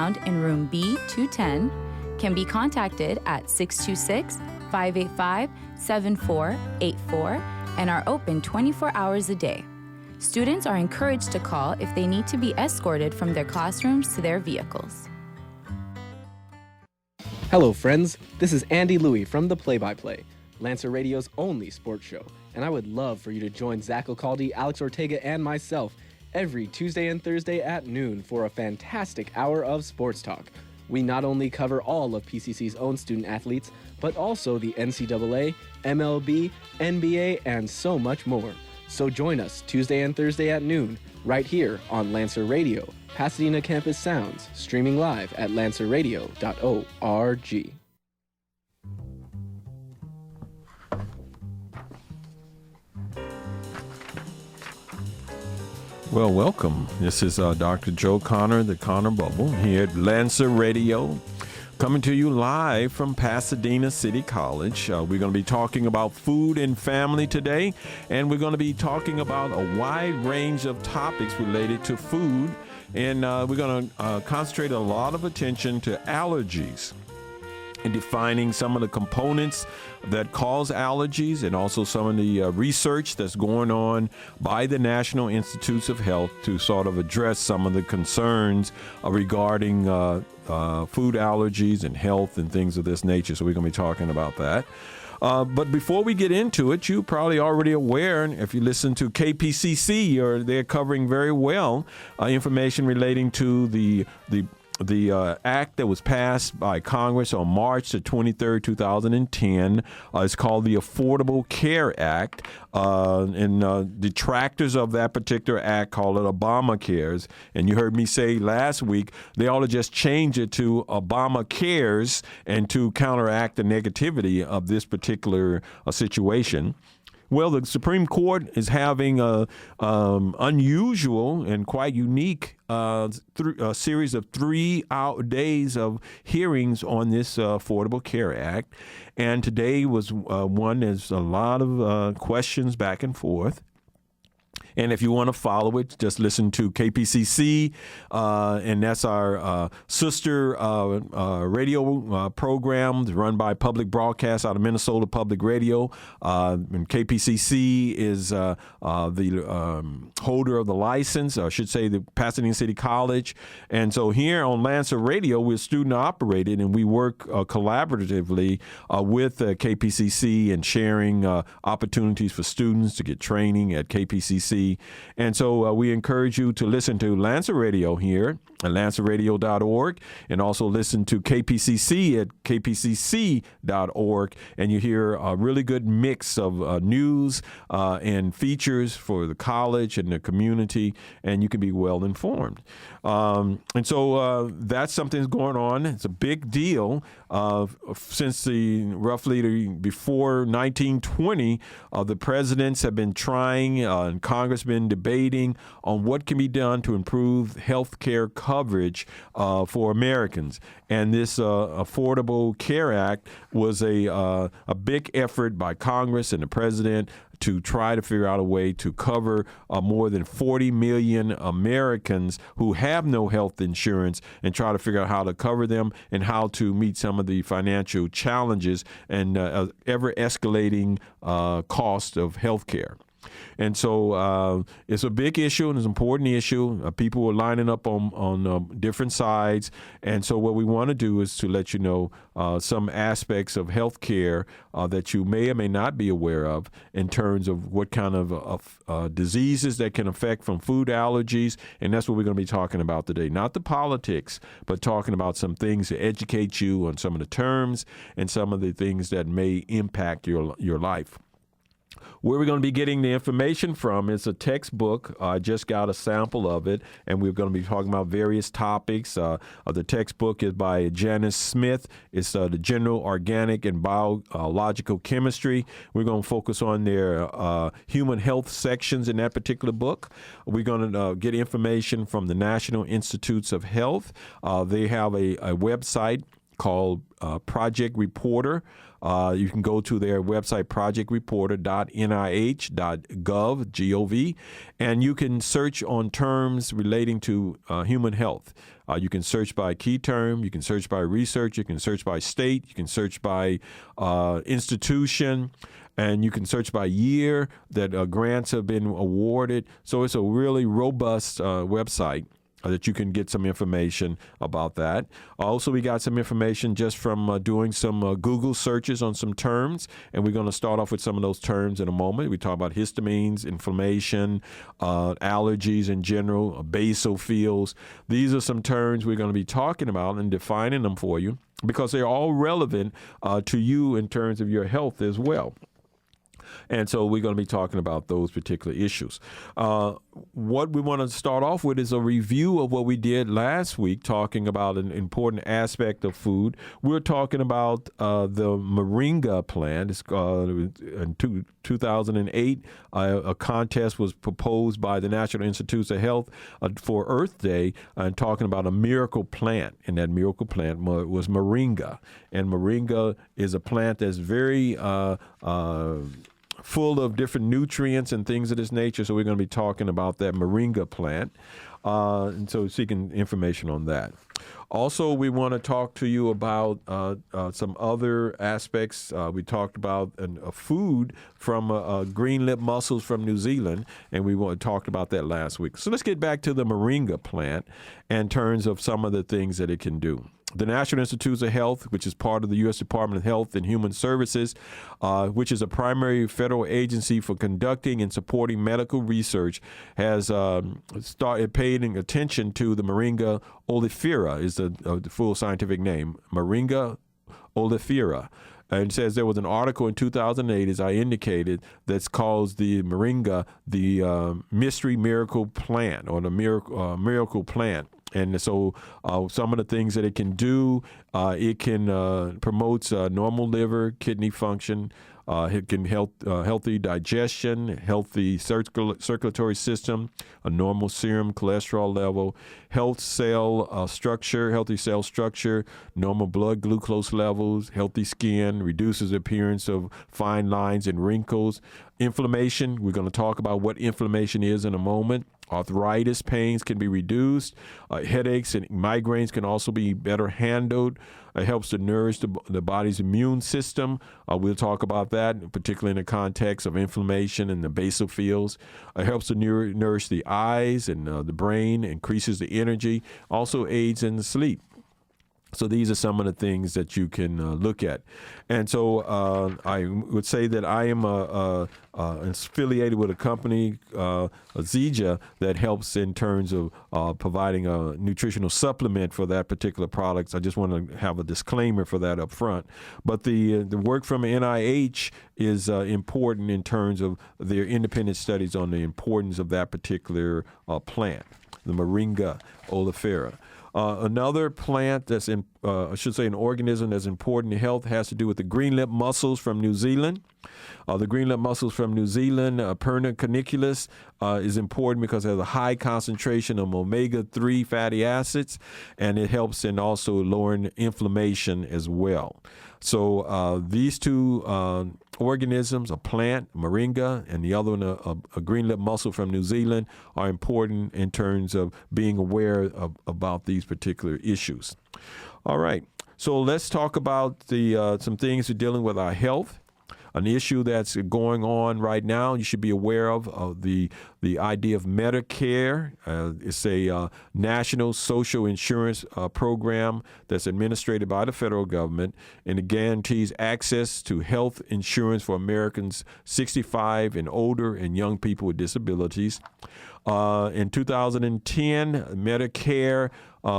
found in room B210 can be contacted at 626-585-7484 and are open 24 hours a day. Students are encouraged to call if they need to be escorted from their classrooms to their vehicles. Hello, friends. This is Andy Louie from the Play-by-Play, Lancer Radio's only sports show, and I would love for you to join Zach Ocaldi, Alex Ortega, and myself every Tuesday and Thursday at noon for a fantastic hour of sports talk. We not only cover all of PCC's own student athletes, but also the NCAA, MLB, NBA, and so much more. So join us Tuesday and Thursday at noon, right here on Lancer Radio, Pasadena Campus Sounds, streaming live at lancerradio.org. Well, welcome. This is Dr. Joe Connor, the Connor Bubble, here at Lancer Radio, coming to you live from Pasadena City College. We're going to be talking about food and family today, and we're going to be talking about a wide range of topics related to food, and we're going to concentrate a lot of attention to allergies and defining some of the components that cause allergies, and also some of the research that's going on by the National Institutes of Health to sort of address some of the concerns regarding food allergies and health and things of this nature. So we're going to be talking about that. But before we get into it, you're probably already aware, if you listen to KPCC, they're covering very well information relating to the act that was passed by Congress on March the 23rd, 2010. It's called the Affordable Care Act, and detractors of that particular act call it Obamacares. And you heard me say last week they ought to just change it to Obamacares and to counteract the negativity of this particular situation. Well, the Supreme Court is having a unusual and quite unique series of 3 days of hearings on this Affordable Care Act. And today was one. There's a lot of questions back and forth. And if you want to follow it, just listen to KPCC, and that's our sister radio program run by Public Broadcast out of Minnesota Public Radio. And KPCC is the holder of the license, or I should say the Pasadena City College. And so here on Lancer Radio, we're student operated, and we work collaboratively with KPCC and sharing opportunities for students to get training at KPCC. And so we encourage you to listen to Lancer Radio here at lancerradio.org, and also listen to KPCC at kpcc.org, and you hear a really good mix of news and features for the college and the community, and you can be well informed. And so that's something that's going on. It's a big deal. Since before 1920, the presidents have been trying, and Congress been debating on what can be done to improve health care coverage for Americans. And this Affordable Care Act was a big effort by Congress and the president to try to figure out a way to cover more than 40 million Americans who have no health insurance, and try to figure out how to cover them and how to meet some of the financial challenges and ever escalating cost of health care. And so it's a big issue and it's an important issue. People are lining up on different sides. And so what we want to do is to let you know some aspects of health care that you may or may not be aware of in terms of what kind of diseases that can affect from food allergies. And that's what we're going to be talking about today. Not the politics, but talking about some things to educate you on some of the terms and some of the things that may impact your life. Where we're going to be getting the information from is a textbook. I just got a sample of it, and we're going to be talking about various topics. The textbook is by Janice Smith. It's the General Organic and Biological Chemistry. We're going to focus on their human health sections in that particular book. We're going to get information from the National Institutes of Health. They have a website called Project Reporter. You can go to their website, projectreporter.nih.gov, G-O-V, and you can search on terms relating to human health. You can search by key term, you can search by research, you can search by state, you can search by institution, and you can search by year that grants have been awarded. So it's a really robust website that you can get some information about that. Also, we got some information just from doing some Google searches on some terms, and we're going to start off with some of those terms in a moment. We talk about histamines, inflammation, allergies in general, basophils. These are some terms we're going to be talking about and defining them for you because they're all relevant to you in terms of your health as well. And so we're going to be talking about those particular issues. What we want to start off with is a review of what we did last week, talking about an important aspect of food. We're talking about the Moringa plant. It's, in 2008, a contest was proposed by the National Institutes of Health for Earth Day, and talking about a miracle plant. And that miracle plant was Moringa. And Moringa is a plant that's very full of different nutrients and things of this nature. So we're going to be talking about that Moringa plant. And so seeking information on that. Also, we want to talk to you about some other aspects. We talked about a food from green lip mussels from New Zealand, and we talked about that last week. So let's get back to the Moringa plant in terms of some of the things that it can do. The National Institutes of Health, which is part of the U.S. Department of Health and Human Services, which is a primary federal agency for conducting and supporting medical research, has started paying attention to the Moringa oleifera, is the full scientific name, Moringa oleifera. And it says there was an article in 2008, as I indicated, that's called the Moringa, the mystery miracle plant, or the miracle plant. And so some of the things that it can do, it can promotes normal liver, kidney function. It can help healthy digestion, healthy circulatory system, a normal serum cholesterol level, healthy cell structure, normal blood glucose levels, healthy skin, reduces the appearance of fine lines and wrinkles. Inflammation, we're going to talk about what inflammation is in a moment. Arthritis pains can be reduced. Headaches and migraines can also be better handled. It helps to nourish the body's immune system. We'll talk about that, particularly in the context of inflammation and the basophils. It helps to nourish the eyes and the brain, increases the energy, also aids in the sleep. So these are some of the things that you can look at. And so I would say that I am affiliated with a company, Zija, that helps in terms of providing a nutritional supplement for that particular product. I just want to have a disclaimer for that up front. But the work from NIH is important in terms of their independent studies on the importance of that particular plant, the Moringa oleifera. Another plant that's an organism that's important to health has to do with the green lip mussels from New Zealand. The green lip mussels from New Zealand, Perna caniculus, is important because it has a high concentration of omega-3 fatty acids, and it helps in also lowering inflammation as well. So these two organisms, a plant, Moringa, and the other one, a green lip mussel from New Zealand, are important in terms of being aware about these particular issues. All right, so let's talk about some things dealing with our health. An issue that's going on right now, you should be aware of the idea of Medicare. It's a national social insurance program that's administered by the federal government, and it guarantees access to health insurance for Americans 65 and older and young people with disabilities. In 2010, Medicare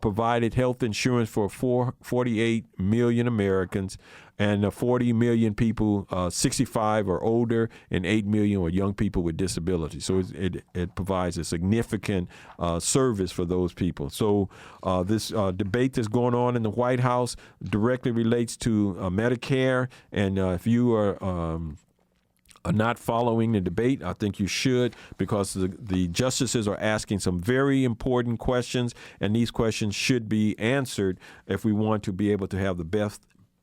provided health insurance for 48 million Americans, and 40 million people 65 or older, and 8 million were young people with disabilities. So it provides a significant service for those people. So this debate that's going on in the White House directly relates to Medicare, and if you are not following the debate, I think you should, because the justices are asking some very important questions, and these questions should be answered if we want to be able to have the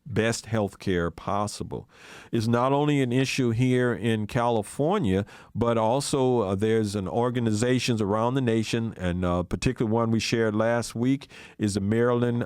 best health care possible. It's not only an issue here in California, but also there's an organizations around the nation, and particularly one we shared last week is the Maryland